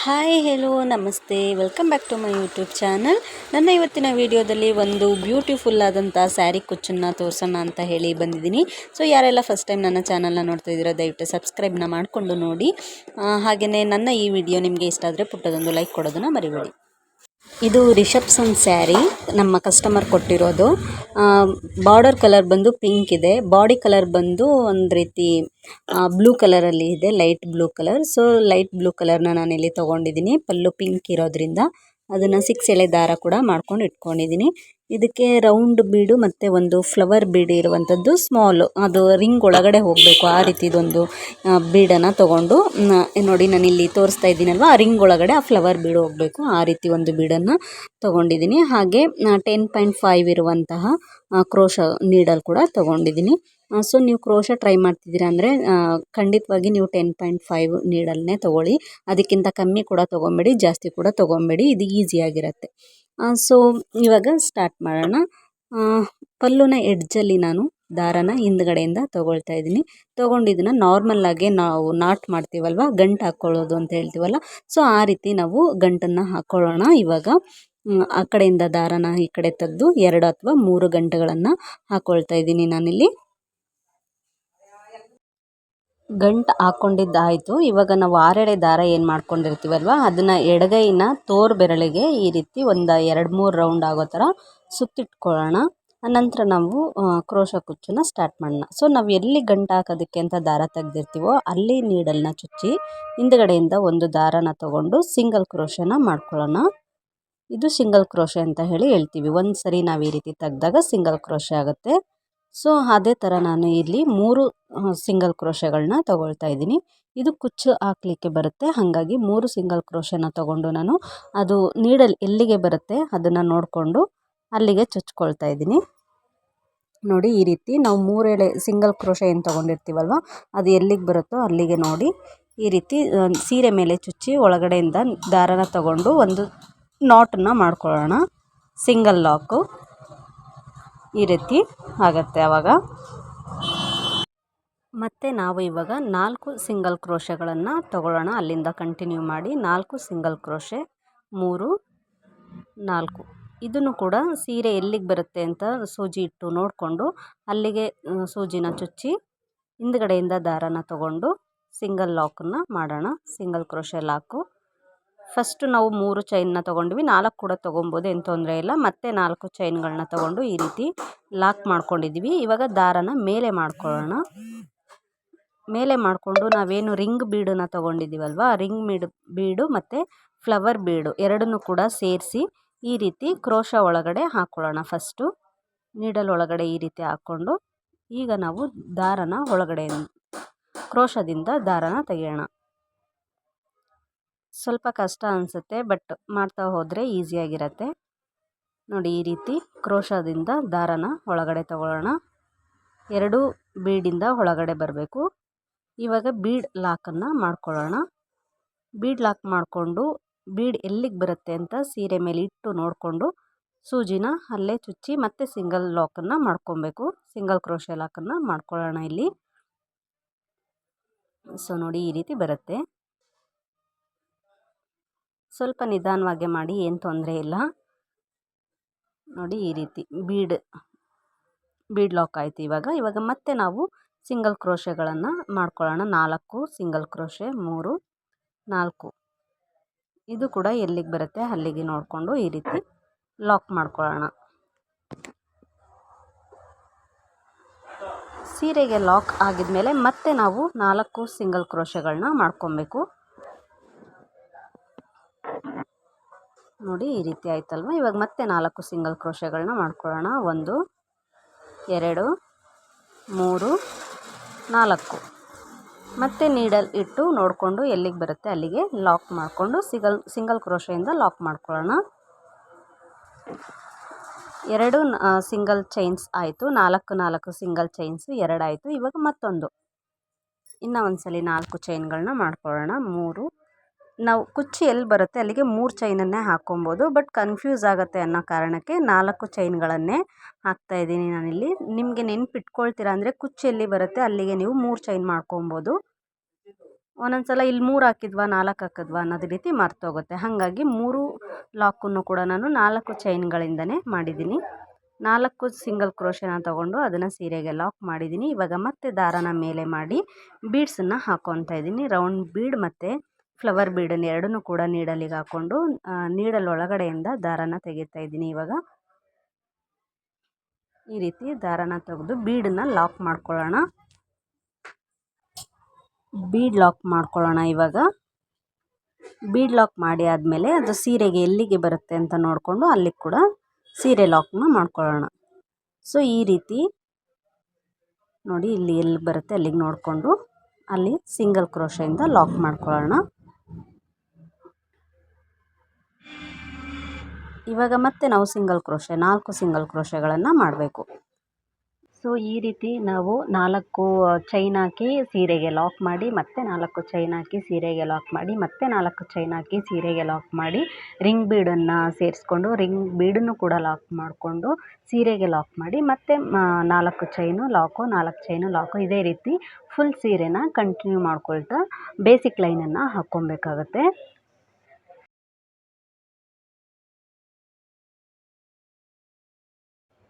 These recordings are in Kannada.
ಹಾಯ್ ಹೆಲೋ ನಮಸ್ತೆ welcome back to my YouTube channel. ನನ್ನ ಇವತ್ತಿನ ವಿಡಿಯೋದಲ್ಲಿ ಒಂದು ಬ್ಯೂಟಿಫುಲ್ ಆದಂಥ ಸ್ಯಾರಿ ಕುಚ್ಚನ್ನು ತೋರಿಸೋಣ ಅಂತ ಹೇಳಿ ಬಂದಿದ್ದೀನಿ. ಸೊ ಯಾರೆಲ್ಲ ಫಸ್ಟ್ ಟೈಮ್ ನನ್ನ ಚಾನಲ್ನ ನೋಡ್ತಾ ಇದ್ದೀರೋ ದಯವಿಟ್ಟು ಸಬ್ಸ್ಕ್ರೈಬ್ನ ಮಾಡಿಕೊಂಡು ನೋಡಿ. ಹಾಗೆಯೇ ನನ್ನ ಈ ವಿಡಿಯೋ ನಿಮಗೆ ಇಷ್ಟ ಆದರೆ ಪುಟ್ಟದೊಂದು ಲೈಕ್ ಕೊಡೋದನ್ನು ಮರಿಬೇಡಿ. ಇದು ರಿಸೆಪ್ಷನ್ ಸ್ಯಾರಿ ನಮ್ಮ ಕಸ್ಟಮರ್ ಕೊಟ್ಟಿರೋದು. ಬಾರ್ಡರ್ ಕಲರ್ ಬಂದು ಪಿಂಕ್ ಇದೆ, ಬಾಡಿ ಕಲರ್ ಬಂದು ಒಂದು ರೀತಿ ಬ್ಲೂ ಕಲರಲ್ಲಿ ಇದೆ, light blue colour. So light blue ಕಲರ್ನ ನಾನಿಲ್ಲಿ ತೊಗೊಂಡಿದ್ದೀನಿ. ಪಲ್ಲು ಪಿಂಕ್ ಇರೋದ್ರಿಂದ ಅದನ್ನು 6 ಎಳೆ ದಾರ ಕೂಡ ಮಾಡ್ಕೊಂಡು ಇಟ್ಕೊಂಡಿದ್ದೀನಿ. ಇದಕ್ಕೆ ರೌಂಡ್ ಬೀಡು ಮತ್ತು ಒಂದು ಫ್ಲವರ್ ಬೀಡ್ ಇರುವಂಥದ್ದು ಸ್ಮಾಲ್, ಅದು ರಿಂಗ್ ಒಳಗಡೆ ಹೋಗಬೇಕು ಆ ರೀತಿದೊಂದು ಬೀಡನ್ನು ತೊಗೊಂಡು ನೋಡಿ ನಾನಿಲ್ಲಿ ತೋರಿಸ್ತಾ ಇದ್ದೀನಲ್ವ, ಆ ರಿಂಗ್ ಒಳಗಡೆ ಆ ಫ್ಲವರ್ ಬೀಡು ಹೋಗಬೇಕು, ಆ ರೀತಿ ಒಂದು ಬೀಡನ್ನು ತೊಗೊಂಡಿದ್ದೀನಿ. ಹಾಗೆ 10.5 ಇರುವಂತಹ ಕ್ರೋಶ ನೀಡಲ್ ಕೂಡ ತೊಗೊಂಡಿದ್ದೀನಿ. ಸೊ ನೀವು ಕ್ರೋಶ ಟ್ರೈ ಮಾಡ್ತಿದ್ದೀರಾ ಅಂದರೆ ಖಂಡಿತವಾಗಿ ನೀವು 10.5 ನೀಡಲ್ನೇ ತೊಗೊಳ್ಳಿ. ಅದಕ್ಕಿಂತ ಕಮ್ಮಿ ಕೂಡ ತೊಗೊಬೇಡಿ, ಜಾಸ್ತಿ ಕೂಡ ತೊಗೊಬೇಡಿ, ಇದು ಈಸಿಯಾಗಿರುತ್ತೆ. ಸೊ ಇವಾಗ ಸ್ಟಾರ್ಟ್ ಮಾಡೋಣ. ಪಲ್ಲುನ ಎಡ್ಜಲ್ಲಿ ನಾನು ದಾರನ ಹಿಂದ್ಗಡೆಯಿಂದ ತೊಗೊಳ್ತಾ ಇದ್ದೀನಿ. ತೊಗೊಂಡಿದ್ದನ್ನು ನಾರ್ಮಲ್ಲಾಗಿ ನಾವು ನಾಟ್ ಮಾಡ್ತೀವಲ್ವ, ಗಂಟು ಹಾಕ್ಕೊಳ್ಳೋದು ಅಂತ ಹೇಳ್ತೀವಲ್ಲ, ಸೊ ಆ ರೀತಿ ನಾವು ಗಂಟನ್ನು ಹಾಕ್ಕೊಳ್ಳೋಣ. ಇವಾಗ ಆ ಕಡೆಯಿಂದ ದಾರನ ಈ ಕಡೆ ತೆಗೆದು 2 ಅಥವಾ 3 ಗಂಟುಗಳನ್ನು ಹಾಕ್ಕೊಳ್ತಾ ಇದ್ದೀನಿ ನಾನಿಲ್ಲಿ. ಗಂಟು ಹಾಕ್ಕೊಂಡಿದ್ದಾಯಿತು. ಇವಾಗ ನಾವು 6 ಎಳೆ ದಾರ ಏನು ಮಾಡ್ಕೊಂಡಿರ್ತೀವಲ್ವ, ಅದನ್ನು ಎಡಗೈನ ತೋರು ಬೆರಳಿಗೆ ಈ ರೀತಿ ಒಂದು 2-3 ರೌಂಡ್ ಆಗೋ ಥರ ಸುತ್ತಿಟ್ಕೊಳ್ಳೋಣ. ನಂತರ ನಾವು ಕ್ರೋಶ ಕುಚ್ಚನ್ನು ಸ್ಟಾರ್ಟ್ ಮಾಡೋಣ. ಸೊ ನಾವು ಎಲ್ಲಿ ಗಂಟು ಹಾಕೋದಕ್ಕೆ ಅಂತ ದಾರ ತೆಗೆದಿರ್ತೀವೋ ಅಲ್ಲಿ ನೀಡಲ್ನ ಚುಚ್ಚಿ ಹಿಂದ್ಗಡೆಯಿಂದ ಒಂದು ದಾರನ ತೊಗೊಂಡು ಸಿಂಗಲ್ ಕ್ರೋಶನ ಮಾಡ್ಕೊಳ್ಳೋಣ. ಇದು ಸಿಂಗಲ್ ಕ್ರೋಶೆ ಅಂತ ಹೇಳಿ ಹೇಳ್ತೀವಿ. ಒಂದು ಸರಿ ನಾವು ಈ ರೀತಿ ತೆಗೆದಾಗ ಸಿಂಗಲ್ ಕ್ರೋಶೆ ಆಗುತ್ತೆ. ಸೊ ಅದೇ ಥರ ನಾನು ಇಲ್ಲಿ 3 ಸಿಂಗಲ್ ಕ್ರೋಶೆಗಳನ್ನ ತೊಗೊಳ್ತಾ ಇದ್ದೀನಿ. ಇದು ಕುಚ್ಚು ಹಾಕಲಿಕ್ಕೆ ಬರುತ್ತೆ, ಹಾಗಾಗಿ 3 ಸಿಂಗಲ್ ಕ್ರೋಶೆನ ತೊಗೊಂಡು ನಾನು ಅದು ನೀಡಲ್ ಎಲ್ಲಿಗೆ ಬರುತ್ತೆ ಅದನ್ನು ನೋಡಿಕೊಂಡು ಅಲ್ಲಿಗೆ ಚುಚ್ಕೊಳ್ತಾ ಇದ್ದೀನಿ. ನೋಡಿ ಈ ರೀತಿ ನಾವು 3 ಎಳೆ ಸಿಂಗಲ್ ಕ್ರೋಶೆ ಏನು ತೊಗೊಂಡಿರ್ತೀವಲ್ವ, ಅದು ಎಲ್ಲಿಗೆ ಬರುತ್ತೋ ಅಲ್ಲಿಗೆ ನೋಡಿ ಈ ರೀತಿ ಸೀರೆ ಮೇಲೆ ಚುಚ್ಚಿ ಒಳಗಡೆಯಿಂದ ದಾರನ ತೊಗೊಂಡು ಒಂದು ನಾಟನ್ನು ಮಾಡ್ಕೊಳ್ಳೋಣ. ಸಿಂಗಲ್ ಲಾಕು ಈ ರೀತಿ ಆಗುತ್ತೆ. ಆವಾಗ ಮತ್ತು ನಾವು ಇವಾಗ 4 ಸಿಂಗಲ್ ಕ್ರೋಶೆಗಳನ್ನು ತಗೊಳ್ಳೋಣ. ಅಲ್ಲಿಂದ ಕಂಟಿನ್ಯೂ ಮಾಡಿ 4 ಸಿಂಗಲ್ ಕ್ರೋಶೆ, 3, 4. ಇದನ್ನು ಕೂಡ ಸೀರೆ ಎಲ್ಲಿಗೆ ಬರುತ್ತೆ ಅಂತ ಸೂಜಿ ಇಟ್ಟು ನೋಡಿಕೊಂಡು ಅಲ್ಲಿಗೆ ಸೂಜಿನ ಚುಚ್ಚಿ ಹಿಂದ್ಗಡೆಯಿಂದ ದಾರನ ತಗೊಂಡು ಸಿಂಗಲ್ ಲಾಕನ್ನು ಮಾಡೋಣ. Single crochet ಲಾಕು. ಫಸ್ಟು ನಾವು 3 ಚೈನ್ನ ತೊಗೊಂಡ್ವಿ, 4 ಕೂಡ ತೊಗೊಬೋದು, ಏನು ತೊಂದರೆ ಇಲ್ಲ. ಮತ್ತೆ 4 ಚೈನ್ಗಳನ್ನ ತೊಗೊಂಡು ಈ ರೀತಿ ಲಾಕ್ ಮಾಡ್ಕೊಂಡಿದ್ವಿ. ಇವಾಗ ದಾರನ ಮೇಲೆ ಮಾಡ್ಕೊಳ್ಳೋಣ. ಮೇಲೆ ಮಾಡಿಕೊಂಡು ನಾವೇನು ರಿಂಗ್ ಬೀಡನ್ನ ತೊಗೊಂಡಿದ್ದೀವಲ್ವ, ರಿಂಗ್ ಬೀಡು ಮತ್ತು ಫ್ಲವರ್ ಬೀಡು ಎರಡನ್ನೂ ಕೂಡ ಸೇರಿಸಿ ಈ ರೀತಿ ಕ್ರೋಶ ಒಳಗಡೆ ಹಾಕ್ಕೊಳ್ಳೋಣ. ಫಸ್ಟು ನೀಡಲ್ ಒಳಗಡೆ ಈ ರೀತಿ ಹಾಕ್ಕೊಂಡು ಈಗ ನಾವು ದಾರನ ಒಳಗಡೆ ಕ್ರೋಶದಿಂದ ದಾರನ ತೆಗೆಯೋಣ. ಸ್ವಲ್ಪ ಕಷ್ಟ ಅನಿಸುತ್ತೆ, ಬಟ್ ಮಾಡ್ತಾ ಹೋದರೆ ಈಸಿಯಾಗಿರುತ್ತೆ. ನೋಡಿ ಈ ರೀತಿ ಕ್ರೋಶದಿಂದ ದಾರನ ಒಳಗಡೆ ತಗೊಳ್ಳೋಣ. 2 ಬೀಡಿಂದ ಒಳಗಡೆ ಬರಬೇಕು. ಇವಾಗ ಬೀಡ್ ಲಾಕನ್ನು ಮಾಡ್ಕೊಳ್ಳೋಣ. ಬೀಡ್ ಲಾಕ್ ಮಾಡಿಕೊಂಡು ಬೀಡ್ ಎಲ್ಲಿಗೆ ಬರುತ್ತೆ ಅಂತ ಸೀರೆ ಮೇಲೆ ಇಟ್ಟು ನೋಡಿಕೊಂಡು ಸೂಜಿನ ಅಲ್ಲೇ ಚುಚ್ಚಿ ಮತ್ತೆ ಸಿಂಗಲ್ ಲಾಕನ್ನು ಮಾಡ್ಕೊಬೇಕು. ಸಿಂಗಲ್ ಕ್ರೋಶೆ ಲಾಕನ್ನು ಮಾಡ್ಕೊಳ್ಳೋಣ ಇಲ್ಲಿ. ಸೊ ನೋಡಿ ಈ ರೀತಿ ಬರುತ್ತೆ. ಸ್ವಲ್ಪ ನಿಧಾನವಾಗಿ ಮಾಡಿ, ಏನು ತೊಂದರೆ ಇಲ್ಲ. ನೋಡಿ ಈ ರೀತಿ ಬೀಡ್ ಲಾಕ್ ಆಯಿತು. ಇವಾಗ ಮತ್ತೆ ನಾವು ಸಿಂಗಲ್ ಕ್ರೋಶೆಗಳನ್ನು ಮಾಡ್ಕೊಳ್ಳೋಣ. 4 ಸಿಂಗಲ್ ಕ್ರೋಶೆ, 3, 4. ಇದು ಕೂಡ ಎಲ್ಲಿಗೆ ಬರುತ್ತೆ ಅಲ್ಲಿಗೆ ನೋಡಿಕೊಂಡು ಈ ರೀತಿ ಲಾಕ್ ಮಾಡ್ಕೊಳ್ಳೋಣ. ಸೀರೆಗೆ ಲಾಕ್ ಆಗಿದ್ಮೇಲೆ ಮತ್ತೆ ನಾವು 4 ಸಿಂಗಲ್ ಕ್ರೋಶೆಗಳನ್ನ ಮಾಡ್ಕೊಬೇಕು. ನೋಡಿ ಈ ರೀತಿ ಆಯ್ತಲ್ವ. ಇವಾಗ ಮತ್ತೆ 4 ಸಿಂಗಲ್ ಕ್ರೋಶೆಗಳನ್ನ ಮಾಡ್ಕೊಳ್ಳೋಣ. 1, 2, 3, 4. ಮತ್ತೆ ನೀಡಲ್ ಇಟ್ಟು ನೋಡಿಕೊಂಡು ಎಲ್ಲಿಗೆ ಬರುತ್ತೆ ಅಲ್ಲಿಗೆ ಲಾಕ್ ಮಾಡಿಕೊಂಡು ಸಿಂಗಲ್ ಕ್ರೋಶೆಯಿಂದ ಲಾಕ್ ಮಾಡ್ಕೊಳ್ಳೋಣ. 2 ಸಿಂಗಲ್ ಚೈನ್ಸ್ ಆಯಿತು. 4 ಸಿಂಗಲ್ ಚೈನ್ಸು 2 ಆಯಿತು. ಇವಾಗ ಮತ್ತೊಂದು ಇನ್ನೂ ಒಂದ್ಸಲಿ 4 ಚೈನ್ಗಳನ್ನ ಮಾಡ್ಕೊಳ್ಳೋಣ. 3. ನಾವು ಕುಚ್ಚು ಎಲ್ಲಿ ಬರುತ್ತೆ ಅಲ್ಲಿಗೆ 3 ಚೈನನ್ನೇ ಹಾಕ್ಕೊಬೋದು, ಬಟ್ ಕನ್ಫ್ಯೂಸ್ ಆಗುತ್ತೆ ಅನ್ನೋ ಕಾರಣಕ್ಕೆ 4 ಚೈನ್ಗಳನ್ನೇ ಹಾಕ್ತಾಯಿದ್ದೀನಿ ನಾನಿಲ್ಲಿ. ನಿಮಗೆ ನೆನಪಿಟ್ಕೊಳ್ತೀರಾ ಅಂದರೆ ಕುಚ್ಚು ಎಲ್ಲಿ ಬರುತ್ತೆ ಅಲ್ಲಿಗೆ ನೀವು 3 ಚೈನ್ ಮಾಡ್ಕೊಬೋದು. ಒಂದೊಂದು ಸಲ ಇಲ್ಲಿ 3 ಹಾಕಿದ್ವಾ 4 ಹಾಕಿದ್ವಾ ಅನ್ನೋದು ರೀತಿ ಮರ್ತೋಗುತ್ತೆ. ಹಾಗಾಗಿ 3 ಲಾಕನ್ನು ಕೂಡ ನಾನು 4 ಚೈನ್ಗಳಿಂದನೇ ಮಾಡಿದ್ದೀನಿ. 4 ಸಿಂಗಲ್ ಕ್ರೋಶೆನ ತೊಗೊಂಡು ಅದನ್ನು ಸೀರೆಗೆ ಲಾಕ್ ಮಾಡಿದ್ದೀನಿ. ಇವಾಗ ಮತ್ತೆ ದಾರನ ಮೇಲೆ ಮಾಡಿ ಬೀಡ್ಸನ್ನು ಹಾಕ್ಕೊತಾ ಇದ್ದೀನಿ. ರೌಂಡ್ ಬೀಡ್ ಮತ್ತು ಫ್ಲವರ್ ಬೀಡನ್ನು ಎರಡನ್ನೂ ಕೂಡ ನೀಡಲಿಗೆ ಹಾಕ್ಕೊಂಡು ನೀಡಲ್ ಒಳಗಡೆಯಿಂದ ದಾರನ ತೆಗಿತಾ ಇದ್ದೀನಿ. ಇವಾಗ ಈ ರೀತಿ ದಾರನ ತೆಗೆದು ಬೀಡನ್ನ ಲಾಕ್ ಮಾಡ್ಕೊಳ್ಳೋಣ. ಬೀಡ್ ಲಾಕ್ ಮಾಡ್ಕೊಳ್ಳೋಣ. ಇವಾಗ ಬೀಡ್ ಲಾಕ್ ಮಾಡಿ ಆದಮೇಲೆ ಅದು ಸೀರೆಗೆ ಎಲ್ಲಿಗೆ ಬರುತ್ತೆ ಅಂತ ನೋಡಿಕೊಂಡು ಅಲ್ಲಿಗೆ ಕೂಡ ಸೀರೆ ಲಾಕ್ನ ಮಾಡ್ಕೊಳ್ಳೋಣ. ಸೊ ಈ ರೀತಿ ನೋಡಿ, ಇಲ್ಲಿ ಎಲ್ಲಿ ಬರುತ್ತೆ ಅಲ್ಲಿಗೆ ನೋಡಿಕೊಂಡು ಅಲ್ಲಿ ಸಿಂಗಲ್ ಕ್ರೋಶೆಯಿಂದ ಲಾಕ್ ಮಾಡ್ಕೊಳ್ಳೋಣ. ಇವಾಗ ಮತ್ತೆ ನಾವು ಸಿಂಗಲ್ ಕ್ರೋಶೆ 4 ಸಿಂಗಲ್ ಕ್ರೋಶೆಗಳನ್ನು ಮಾಡಬೇಕು. ಸೊ ಈ ರೀತಿ ನಾವು 4 ಚೈನ್ ಹಾಕಿ ಸೀರೆಗೆ ಲಾಕ್ ಮಾಡಿ, ಮತ್ತೆ 4 ಚೈನ್ ಹಾಕಿ ಸೀರೆಗೆ ಲಾಕ್ ಮಾಡಿ, ಮತ್ತೆ 4 ಚೈನ್ ಹಾಕಿ ಸೀರೆಗೆ ಲಾಕ್ ಮಾಡಿ, ರಿಂಗ್ ಬೀಡನ್ನು ಸೇರಿಸ್ಕೊಂಡು ರಿಂಗ್ ಬೀಡನ್ನು ಕೂಡ ಲಾಕ್ ಮಾಡಿಕೊಂಡು ಸೀರೆಗೆ ಲಾಕ್ ಮಾಡಿ, ಮತ್ತೆ 4 ಚೈನು ಲಾಕು 4 ಚೈನು ಲಾಕು, ಇದೇ ರೀತಿ ಫುಲ್ ಸೀರೆನ ಕಂಟಿನ್ಯೂ ಮಾಡ್ಕೊಳ್ತಾ ಬೇಸಿಕ್ ಲೈನನ್ನು ಹಾಕ್ಕೊಬೇಕಾಗತ್ತೆ.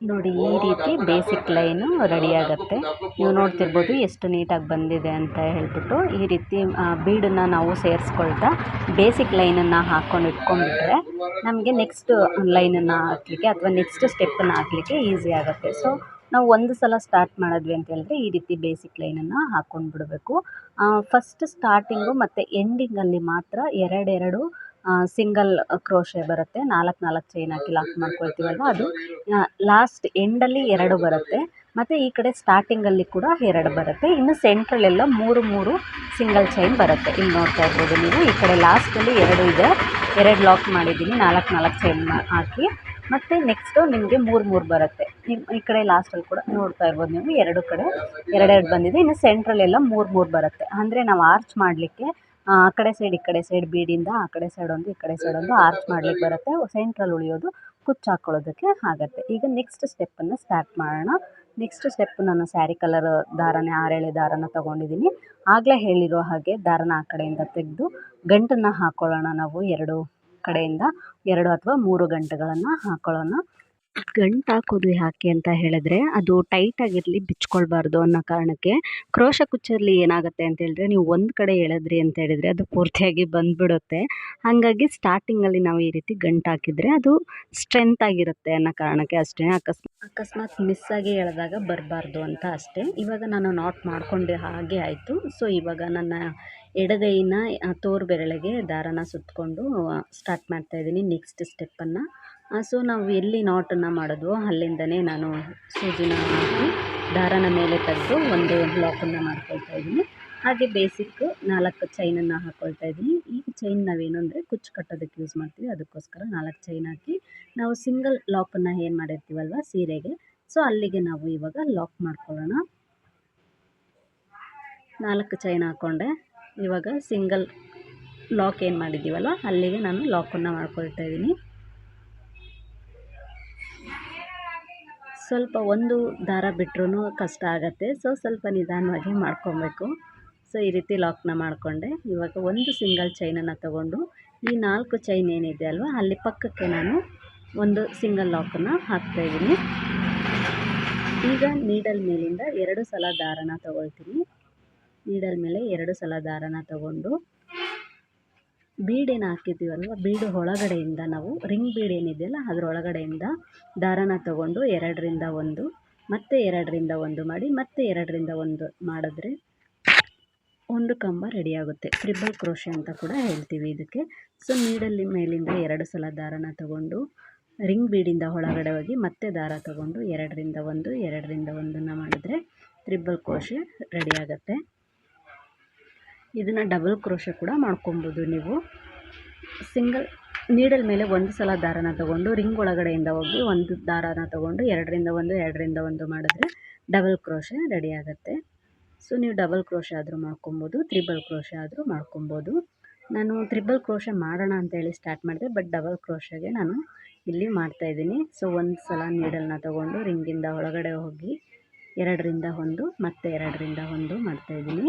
ನೋಡಿ, ಈ ರೀತಿ ಬೇಸಿಕ್ ಲೈನು ರೆಡಿ ಆಗುತ್ತೆ. ನೀವು ನೋಡ್ತಿರ್ಬೋದು ಎಷ್ಟು ನೀಟಾಗಿ ಬಂದಿದೆ ಅಂತ ಹೇಳ್ಬಿಟ್ಟು. ಈ ರೀತಿ ಬೀಡನ್ನು ನಾವು ಸೇರಿಸ್ಕೊಳ್ತಾ ಬೇಸಿಕ್ ಲೈನನ್ನು ಹಾಕ್ಕೊಂಡು ಇಟ್ಕೊಂಡ್ಬಿಟ್ರೆ ನಮಗೆ ನೆಕ್ಸ್ಟ್ ಲೈನನ್ನು ಹಾಕಲಿಕ್ಕೆ ಅಥವಾ ನೆಕ್ಸ್ಟ್ ಸ್ಟೆಪ್ಪನ್ನು ಹಾಕಲಿಕ್ಕೆ ಈಸಿ ಆಗುತ್ತೆ. ಸೊ ನಾವು ಒಂದು ಸಲ ಸ್ಟಾರ್ಟ್ ಮಾಡಿದ್ವಿ ಅಂತ ಹೇಳಿದ್ರೆ ಈ ರೀತಿ ಬೇಸಿಕ್ ಲೈನನ್ನು ಹಾಕ್ಕೊಂಡು ಬಿಡಬೇಕು. ಫಸ್ಟ್ ಸ್ಟಾರ್ಟಿಂಗು ಮತ್ತು ಎಂಡಿಂಗಲ್ಲಿ ಮಾತ್ರ ಎರಡೆರಡು ಸಿಂಗಲ್ ಕ್ರೋಶೆ ಬರುತ್ತೆ. 4 ಚೈನ್ ಹಾಕಿ ಲಾಕ್ ಮಾಡ್ಕೊಳ್ತೀವಲ್ವ, ಅದು ಲಾಸ್ಟ್ ಎಂಡಲ್ಲಿ 2 ಬರುತ್ತೆ. ಮತ್ತು ಈ ಕಡೆ ಸ್ಟಾರ್ಟಿಂಗಲ್ಲಿ ಕೂಡ 2 ಬರುತ್ತೆ. ಇನ್ನು ಸೆಂಟ್ರಲ್ಲೆಲ್ಲ 3 ಸಿಂಗಲ್ ಚೈನ್ ಬರುತ್ತೆ. ಇಲ್ಲಿ ನೋಡ್ತಾ ಇರ್ಬೋದು ನೀವು, ಈ ಕಡೆ ಲಾಸ್ಟಲ್ಲಿ 2 ಇದೆ, 2 ಲಾಕ್ ಮಾಡಿದ್ದೀನಿ 4 ಚೈನ್ ಹಾಕಿ. ಮತ್ತು ನೆಕ್ಸ್ಟು ನಿಮಗೆ 3 ಬರುತ್ತೆ. ಈ ಕಡೆ ಲಾಸ್ಟಲ್ಲಿ ಕೂಡ ನೋಡ್ತಾ ಇರ್ಬೋದು ನೀವು, 2 ಕಡೆ 2 ಬಂದಿದೆ. ಇನ್ನು ಸೆಂಟ್ರಲ್ಲೆಲ್ಲ 3 ಬರುತ್ತೆ. ಅಂದರೆ ನಾವು ಆರ್ಚ್ ಮಾಡಲಿಕ್ಕೆ ಆ ಕಡೆ ಸೈಡ್ ಈ ಕಡೆ ಸೈಡ್ ಬೀಡಿಂದ ಆ ಕಡೆ ಸೈಡ್ ಒಂದು ಈ ಕಡೆ ಸೈಡ್ ಒಂದು ಆರ್ಚ್ ಮಾಡ್ಲಿಕ್ಕೆ ಬರುತ್ತೆ. ಸೆಂಟ್ರಲ್ ಉಳಿಯೋದು ಕುಚ್ಚು ಹಾಕ್ಕೊಳ್ಳೋದಕ್ಕೆ ಆಗುತ್ತೆ. ಈಗ ನೆಕ್ಸ್ಟ್ ಸ್ಟೆಪ್ಪನ್ನು ಸ್ಟಾರ್ಟ್ ಮಾಡೋಣ. ನೆಕ್ಸ್ಟ್ ಸ್ಟೆಪ್ ನಾನು ಸ್ಯಾರಿ ಕಲರ್ ದಾರನೇ 6 ಎಳೆ ದಾರನ ತೊಗೊಂಡಿದ್ದೀನಿ. ಆಗಲೇ ಹೇಳಿರೋ ಹಾಗೆ ದಾರನ ಆ ಕಡೆಯಿಂದ ತೆಗೆದು ಗಂಟನ್ನು ಹಾಕ್ಕೊಳ್ಳೋಣ. ನಾವು 2 ಕಡೆಯಿಂದ 2 ಅಥವಾ 3 ಗಂಟುಗಳನ್ನು ಹಾಕ್ಕೊಳ್ಳೋಣ. ಗಂಟು ಹಾಕೋದು ಯಾಕೆ ಅಂತ ಹೇಳಿದ್ರೆ ಅದು ಟೈಟಾಗಿರಲಿ, ಬಿಚ್ಕೊಳ್ಬಾರ್ದು ಅನ್ನೋ ಕಾರಣಕ್ಕೆ. ಕ್ರೋಶ ಕುಚ್ಚಲ್ಲಿ ಏನಾಗುತ್ತೆ ಅಂತ ಹೇಳಿದ್ರೆ, ನೀವು ಒಂದು ಕಡೆ ಎಳೆದ್ರಿ ಅಂತ ಹೇಳಿದರೆ ಅದು ಪೂರ್ತಿಯಾಗಿ ಬಂದುಬಿಡುತ್ತೆ. ಹಾಗಾಗಿ ಸ್ಟಾರ್ಟಿಂಗಲ್ಲಿ ನಾವು ಈ ರೀತಿ ಗಂಟು ಹಾಕಿದರೆ ಅದು ಸ್ಟ್ರೆಂತ್ ಆಗಿರುತ್ತೆ ಅನ್ನೋ ಕಾರಣಕ್ಕೆ ಅಷ್ಟೇ. ಅಕಸ್ಮಾತ್ ಮಿಸ್ಸಾಗಿ ಎಳೆದಾಗ ಬರಬಾರ್ದು ಅಂತ ಅಷ್ಟೇ. ಇವಾಗ ನಾನು ನಾಟ್ ಮಾಡಿಕೊಂಡೆ ಹಾಗೆ ಆಯಿತು. ಸೊ ಇವಾಗ ನನ್ನ ಎಡಗೈನ ತೋರು ಬೆರಳಿಗೆ ದಾರನ ಸುತ್ತಕೊಂಡು ಸ್ಟಾರ್ಟ್ ಮಾಡ್ತಾಯಿದ್ದೀನಿ ನೆಕ್ಸ್ಟ್ ಸ್ಟೆಪ್ಪನ್ನು. ಸೊ ನಾವು ಎಲ್ಲಿ ನಾಟನ್ನು ಮಾಡಿದ್ವೋ ಅಲ್ಲಿಂದನೇ ನಾನು ಸೂಜಿನ ಹಾಕಿ ದಾರನ ಮೇಲೆ ತೆಗೆದು ಒಂದು ಲಾಕನ್ನು ಮಾಡ್ಕೊಳ್ತಾ ಇದ್ದೀನಿ. ಹಾಗೆ ಬೇಸಿಕ್ 4 ಚೈನನ್ನು ಹಾಕ್ಕೊಳ್ತಾ ಇದ್ದೀನಿ. ಈ ಚೈನ್ ನಾವೇನು ಅಂದರೆ ಕುಚ್ಚು ಕಟ್ಟೋದಕ್ಕೆ ಯೂಸ್ ಮಾಡ್ತೀವಿ, ಅದಕ್ಕೋಸ್ಕರ 4 ಚೈನ್ ಹಾಕಿ ನಾವು ಸಿಂಗಲ್ ಲಾಕನ್ನು ಏನು ಮಾಡಿರ್ತೀವಲ್ವ ಸೀರೆಗೆ, ಸೊ ಅಲ್ಲಿಗೆ ನಾವು ಇವಾಗ ಲಾಕ್ ಮಾಡ್ಕೊಳ್ಳೋಣ. 4 ಚೈನ್ ಹಾಕ್ಕೊಂಡೆ. ಇವಾಗ ಸಿಂಗಲ್ ಲಾಕ್ ಏನು ಮಾಡಿದ್ದೀವಲ್ವ ಅಲ್ಲಿಗೆ ನಾನು ಲಾಕನ್ನು ಮಾಡ್ಕೊಳ್ತಾ ಇದ್ದೀನಿ. ಸ್ವಲ್ಪ ಒಂದು ದಾರ ಬಿಟ್ರೂ ಕಷ್ಟ ಆಗುತ್ತೆ. ಸೊ ಸ್ವಲ್ಪ ನಿಧಾನವಾಗಿ ಮಾಡ್ಕೊಬೇಕು. ಸೊ ಈ ರೀತಿ ಲಾಕ್ನ ಮಾಡಿಕೊಂಡೆ. ಇವಾಗ ಒಂದು ಸಿಂಗಲ್ ಚೈನನ್ನು ತಗೊಂಡು ಈ 4 ಚೈನ್ ಏನಿದೆ ಅಲ್ವ ಅಲ್ಲಿ ಪಕ್ಕಕ್ಕೆ ನಾನು ಒಂದು ಸಿಂಗಲ್ ಲಾಕನ್ನು ಹಾಕ್ತಾಯಿದ್ದೀನಿ. ಈಗ ನೀಡಲ್ ಮೇಲಿಂದ 2 ಸಲ ದಾರನ ತಗೊಳ್ತೀನಿ. ನೀಡಲ್ ಮೇಲೆ 2 ಸಲ ದಾರನ ತಗೊಂಡು ಬೀಡೇನು ಹಾಕಿದ್ದೀವಲ್ವ ಬೀಡು ಒಳಗಡೆಯಿಂದ ನಾವು ರಿಂಗ್ ಬೀಡ್ ಏನಿದೆಯಲ್ಲ ಅದರೊಳಗಡೆಯಿಂದ ದಾರನ ತಗೊಂಡು 2ರಿಂದ 1 ಮತ್ತೆ 2ರಿಂದ 1 ಮಾಡಿ ಮತ್ತೆ 2ರಿಂದ 1 ಮಾಡಿದ್ರೆ ಒಂದು ಕಂಬ ರೆಡಿಯಾಗುತ್ತೆ. ಟ್ರಿಬಲ್ ಕ್ರೋಶೆ ಅಂತ ಕೂಡ ಹೇಳ್ತೀವಿ ಇದಕ್ಕೆ. ಸೊ ನೀಡಲ್ಲಿ ಮೇಲಿಂದ 2 ಸಲ ದಾರನ ತಗೊಂಡು ರಿಂಗ್ ಬೀಡಿಂದ ಒಳಗಡೆ ಹೋಗಿ ಮತ್ತೆ ದಾರ ತಗೊಂಡು 2ರಿಂದ 1 2ರಿಂದ 1 ಮಾಡಿದ್ರೆ ಟ್ರಿಬಲ್ ಕ್ರೋಶೆ ರೆಡಿಯಾಗುತ್ತೆ. ಇದನ್ನು ಡಬಲ್ ಕ್ರೋಶೆ ಕೂಡ ಮಾಡ್ಕೊಬೋದು ನೀವು. ಸಿಂಗಲ್ ನೀಡಲ್ ಮೇಲೆ 1 ಸಲ ದಾರನ ತಗೊಂಡು ರಿಂಗ್ ಒಳಗಡೆಯಿಂದ ಹೋಗಿ ಒಂದು ದಾರನ ತಗೊಂಡು 2ರಿಂದ 1 2ರಿಂದ 1 ಮಾಡಿದ್ರೆ ಡಬಲ್ ಕ್ರೋಶೆ ರೆಡಿ ಆಗುತ್ತೆ. ಸೊ ನೀವು ಡಬಲ್ ಕ್ರೋಶೆ ಆದರೂ ಮಾಡ್ಕೊಬೋದು, ತ್ರಿಬಲ್ ಕ್ರೋಶೆ ಆದರೂ ಮಾಡ್ಕೊಬೋದು. ನಾನು ತ್ರಿಬಲ್ ಕ್ರೋಶೆ ಮಾಡೋಣ ಅಂತೇಳಿ ಸ್ಟಾರ್ಟ್ ಮಾಡಿದೆ, ಬಟ್ ಡಬಲ್ ಕ್ರೋಶೆಗೆ ನಾನು ಇಲ್ಲಿ ಮಾಡ್ತಾಯಿದ್ದೀನಿ. ಸೊ 1 ಸಲ ನೀಡಲ್ನ ತಗೊಂಡು ರಿಂಗಿಂದ ಒಳಗಡೆ ಹೋಗಿ 2ರಿಂದ 1 ಮತ್ತೆ 2ರಿಂದ 1 ಮಾಡ್ತಾಯಿದ್ದೀನಿ.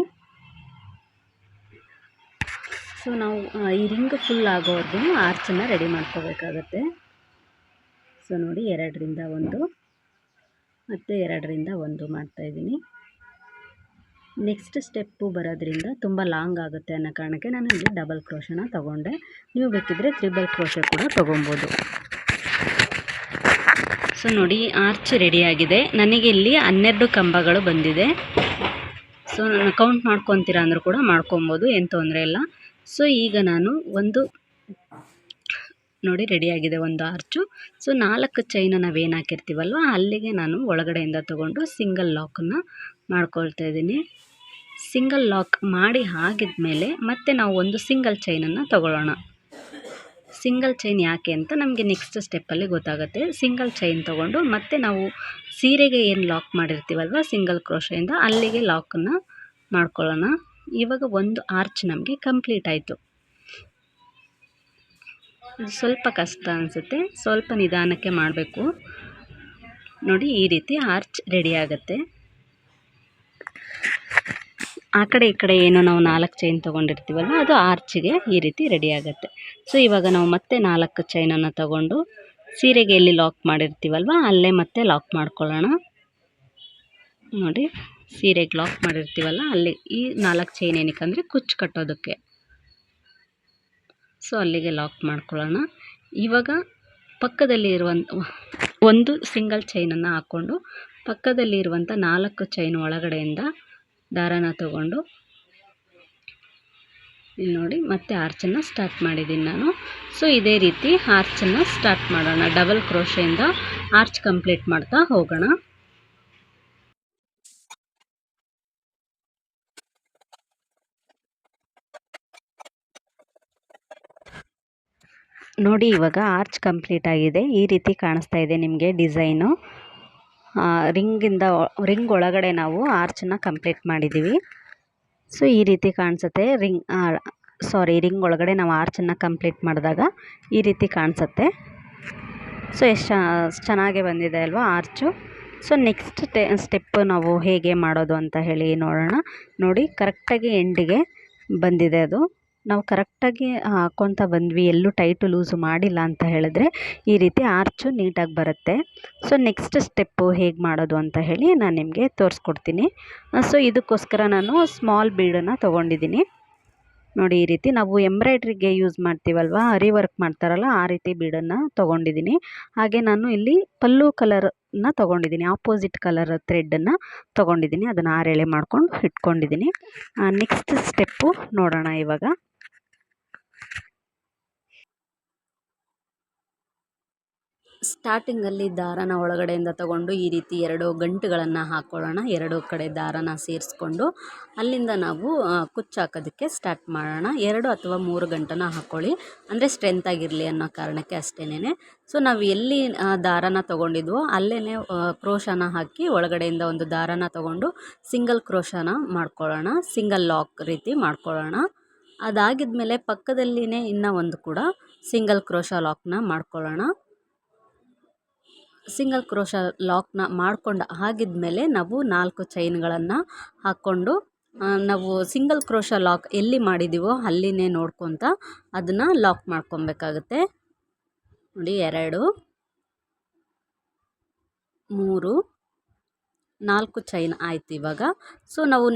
ಸೊ ನಾವು ಈ ರಿಂಗ್ ಫುಲ್ ಆಗೋವರೆಗೂ ಆರ್ಚನ್ನು ರೆಡಿ ಮಾಡ್ಕೋಬೇಕಾಗತ್ತೆ. ಸೊ ನೋಡಿ 2ರಿಂದ 1 ಮತ್ತು 2ರಿಂದ 1 ಮಾಡ್ತಾಯಿದ್ದೀನಿ. ನೆಕ್ಸ್ಟ್ ಸ್ಟೆಪ್ಪು ಬರೋದ್ರಿಂದ ತುಂಬ ಲಾಂಗ್ ಆಗುತ್ತೆ ಅನ್ನೋ ಕಾರಣಕ್ಕೆ ನಾನು ಇಲ್ಲಿ ಡಬಲ್ ಕ್ರೋಶನ ತೊಗೊಂಡೆ. ನೀವು ಬೇಕಿದ್ದರೆ ತ್ರಿಬಲ್ ಕ್ರೋಶೆ ಕೂಡ ತೊಗೊಬೋದು. ಸೊ ನೋಡಿ ಆರ್ಚ್ ರೆಡಿಯಾಗಿದೆ. ನನಗೆ ಇಲ್ಲಿ 12 ಕಂಬಗಳು ಬಂದಿದೆ. ಸೊ ನಾನು ಕೌಂಟ್ ಮಾಡ್ಕೊತೀರಾ ಅಂದರೂ ಕೂಡ ಮಾಡ್ಕೊಬೋದು, ಏನು ತೊಂದರೆ ಇಲ್ಲ. ಸೊ ಈಗ ನಾನು ನೋಡಿ ರೆಡಿಯಾಗಿದೆ ಒಂದು ಆರ್ಚು. ಸೊ 4 ಚೈನ ನಾವೇನು ಹಾಕಿರ್ತೀವಲ್ವ ಅಲ್ಲಿಗೆ ನಾನು ಒಳಗಡೆಯಿಂದ ತೊಗೊಂಡು ಸಿಂಗಲ್ ಲಾಕನ್ನು ಮಾಡ್ಕೊಳ್ತಾ ಇದ್ದೀನಿ. ಸಿಂಗಲ್ ಲಾಕ್ ಮಾಡಿ ಆಗಿದ್ಮೇಲೆ ಮತ್ತೆ ನಾವು ಒಂದು ಸಿಂಗಲ್ ಚೈನನ್ನು ತಗೊಳ್ಳೋಣ. ಸಿಂಗಲ್ ಚೈನ್ ಯಾಕೆ ಅಂತ ನಮಗೆ ನೆಕ್ಸ್ಟ್ ಸ್ಟೆಪ್ಪಲ್ಲಿ ಗೊತ್ತಾಗುತ್ತೆ. ಸಿಂಗಲ್ ಚೈನ್ ತೊಗೊಂಡು ಮತ್ತೆ ನಾವು ಸೀರೆಗೆ ಏನು ಲಾಕ್ ಮಾಡಿರ್ತೀವಲ್ವ ಸಿಂಗಲ್ ಕ್ರೋಶೆಯಿಂದ ಅಲ್ಲಿಗೆ ಲಾಕನ್ನು ಮಾಡ್ಕೊಳ್ಳೋಣ. ಇವಾಗ ಒಂದು ಆರ್ಚ್ ನಮಗೆ ಕಂಪ್ಲೀಟ್ ಆಯಿತು. ಸ್ವಲ್ಪ ಕಷ್ಟ ಅನಿಸುತ್ತೆ, ಸ್ವಲ್ಪ ನಿಧಾನಕ್ಕೆ ಮಾಡಬೇಕು. ನೋಡಿ ಈ ರೀತಿ ಆರ್ಚ್ ರೆಡಿ ಆಗುತ್ತೆ. ಆ ಕಡೆ ಈ ಕಡೆ ಏನು ನಾವು 4 ಚೈನ್ ತೊಗೊಂಡಿರ್ತೀವಲ್ವ ಅದು ಆರ್ಚಿಗೆ ಈ ರೀತಿ ರೆಡಿ ಆಗುತ್ತೆ. ಸೊ ಇವಾಗ ನಾವು ಮತ್ತೆ 4 ಚೈನನ್ನು ತಗೊಂಡು ಸೀರೆಗೆ ಎಲ್ಲಿ ಲಾಕ್ ಮಾಡಿರ್ತೀವಲ್ವ ಅಲ್ಲೇ ಮತ್ತೆ ಲಾಕ್ ಮಾಡ್ಕೊಳ್ಳೋಣ. ನೋಡಿ ಸೀರೆಗೆ ಲಾಕ್ ಮಾಡಿರ್ತೀವಲ್ಲ ಅಲ್ಲಿ ಈ 4 ಚೈನ್ ಏನಕ್ಕೆ ಅಂದರೆ ಕುಚ್ಚು ಕಟ್ಟೋದಕ್ಕೆ. ಸೊ ಅಲ್ಲಿಗೆ ಲಾಕ್ ಮಾಡ್ಕೊಳ್ಳೋಣ. ಇವಾಗ ಪಕ್ಕದಲ್ಲಿ ಇರುವಂಥ ಒಂದು ಸಿಂಗಲ್ ಚೈನನ್ನು ಹಾಕ್ಕೊಂಡು ಪಕ್ಕದಲ್ಲಿ ಇರುವಂಥ 4 ಚೈನ್ ಒಳಗಡೆಯಿಂದ ದಾರನ ತಗೊಂಡು ಇಲ್ಲಿ ನೋಡಿ ಮತ್ತೆ ಆರ್ಚನ್ನು ಸ್ಟಾರ್ಟ್ ಮಾಡಿದ್ದೀನಿ ನಾನು. ಸೊ ಇದೇ ರೀತಿ ಆರ್ಚನ್ನು ಸ್ಟಾರ್ಟ್ ಮಾಡೋಣ. ಡಬಲ್ ಕ್ರೋಶೆಯಿಂದ ಆರ್ಚ್ ಕಂಪ್ಲೀಟ್ ಮಾಡ್ತಾ ಹೋಗೋಣ. ನೋಡಿ ಇವಾಗ ಆರ್ಚ್ ಕಂಪ್ಲೀಟ್ ಆಗಿದೆ. ಈ ರೀತಿ ಕಾಣಿಸ್ತಾ ಇದೆ ನಿಮಗೆ ಡಿಸೈನು. ರಿಂಗ್ ಒಳಗಡೆ ನಾವು ಆರ್ಚನ್ನು ಕಂಪ್ಲೀಟ್ ಮಾಡಿದ್ದೀವಿ. ಸೊ ಈ ರೀತಿ ಕಾಣಿಸುತ್ತೆ. ರಿಂಗ್ ಒಳಗಡೆ ನಾವು ಆರ್ಚನ್ನು ಕಂಪ್ಲೀಟ್ ಮಾಡಿದಾಗ ಈ ರೀತಿ ಕಾಣಿಸುತ್ತೆ. ಸೊ ಎಷ್ಟು ಚೆನ್ನಾಗಿ ಬಂದಿದೆ ಅಲ್ವಾ ಆರ್ಚು. ಸೊ ನೆಕ್ಸ್ಟ್ ಸ್ಟೆಪ್ಪು ನಾವು ಹೇಗೆ ಮಾಡೋದು ಅಂತ ಹೇಳಿ ನೋಡೋಣ. ನೋಡಿ ಕರೆಕ್ಟಾಗಿ ಎಂಡಿಗೆ ಬಂದಿದೆ ಅದು. ನಾವು ಕರೆಕ್ಟಾಗಿ ಹಾಕ್ಕೊತ ಬಂದ್ವಿ, ಎಲ್ಲೂ ಟೈಟು ಲೂಸು ಮಾಡಿಲ್ಲ ಅಂತ ಹೇಳಿದ್ರೆ ಈ ರೀತಿ ಆರ್ಚು ನೀಟಾಗಿ ಬರುತ್ತೆ. ಸೊ ನೆಕ್ಸ್ಟ್ ಸ್ಟೆಪ್ಪು ಹೇಗೆ ಮಾಡೋದು ಅಂತ ಹೇಳಿ ನಾನು ನಿಮಗೆ ತೋರಿಸ್ಕೊಡ್ತೀನಿ. ಸೊ ಇದಕ್ಕೋಸ್ಕರ ನಾನು ಸ್ಮಾಲ್ ಬೀಡನ್ನು ತೊಗೊಂಡಿದ್ದೀನಿ. ನೋಡಿ ಈ ರೀತಿ ನಾವು ಎಂಬ್ರಾಯ್ಡ್ರಿಗೆ ಯೂಸ್ ಮಾಡ್ತೀವಲ್ವ, ಅರಿ ವರ್ಕ್ ಮಾಡ್ತಾರಲ್ಲ ಆ ರೀತಿ ಬೀಡನ್ನು ತೊಗೊಂಡಿದ್ದೀನಿ. ಹಾಗೆ ನಾನು ಇಲ್ಲಿ ಪಲ್ಲು ಕಲರನ್ನ ತೊಗೊಂಡಿದ್ದೀನಿ, ಆಪೋಸಿಟ್ ಕಲರ್ ಥ್ರೆಡನ್ನು ತೊಗೊಂಡಿದ್ದೀನಿ. ಅದನ್ನು 6 ಎಳೆ ಮಾಡ್ಕೊಂಡು ಇಟ್ಕೊಂಡಿದ್ದೀನಿ. ನೆಕ್ಸ್ಟ್ ಸ್ಟೆಪ್ಪು ನೋಡೋಣ ಇವಾಗ. ಸ್ಟಾರ್ಟಿಂಗಲ್ಲಿ ದಾರನ ಒಳಗಡೆಯಿಂದ ತಗೊಂಡು ಈ ರೀತಿ 2 ಗಂಟುಗಳನ್ನು ಹಾಕ್ಕೊಳ್ಳೋಣ. 2 ಕಡೆ ದಾರನ ಸೇರಿಸ್ಕೊಂಡು ಅಲ್ಲಿಂದ ನಾವು ಕುಚ್ಚು ಹಾಕೋದಕ್ಕೆ ಸ್ಟಾರ್ಟ್ ಮಾಡೋಣ. 2 ಅಥವಾ 3 ಗಂಟನ್ನು ಹಾಕ್ಕೊಳ್ಳಿ, ಅಂದರೆ ಸ್ಟ್ರೆಂತ್ ಆಗಿರಲಿ ಅನ್ನೋ ಕಾರಣಕ್ಕೆ ಅಷ್ಟೇನೆ. ಸೊ ನಾವು ಎಲ್ಲಿ ದಾರನ ತೊಗೊಂಡಿದ್ವೋ ಅಲ್ಲೇ ಕ್ರೋಶನ ಹಾಕಿ ಒಳಗಡೆಯಿಂದ ಒಂದು ದಾರನ ತೊಗೊಂಡು ಸಿಂಗಲ್ ಕ್ರೋಶನ ಮಾಡ್ಕೊಳ್ಳೋಣ, ಸಿಂಗಲ್ ಲಾಕ್ ರೀತಿ ಮಾಡ್ಕೊಳ್ಳೋಣ. ಅದಾಗಿದ್ಮೇಲೆ ಪಕ್ಕದಲ್ಲಿನೇ ಇನ್ನೂ ಒಂದು ಕೂಡ ಸಿಂಗಲ್ ಕ್ರೋಶ ಲಾಕ್ನ ಮಾಡ್ಕೊಳ್ಳೋಣ. ಸಿಂಗಲ್ ಕ್ರೋಶ ಲಾಕ್ನ ಮಾಡ್ಕೊಂಡು ಆಗಿದ್ಮೇಲೆ ನಾವು 4 ಚೈನ್ಗಳನ್ನು ಹಾಕ್ಕೊಂಡು ನಾವು ಸಿಂಗಲ್ ಕ್ರೋಶ ಲಾಕ್ ಎಲ್ಲಿ ಮಾಡಿದ್ದೀವೋ ಅಲ್ಲಿನೇ ನೋಡ್ಕೊತ ಅದನ್ನು ಲಾಕ್ ಮಾಡ್ಕೊಬೇಕಾಗುತ್ತೆ. ನೋಡಿ 2 3 4 ಚೈನ್ ಆಯ್ತು ಇವಾಗ. ಸೊ ನಾವು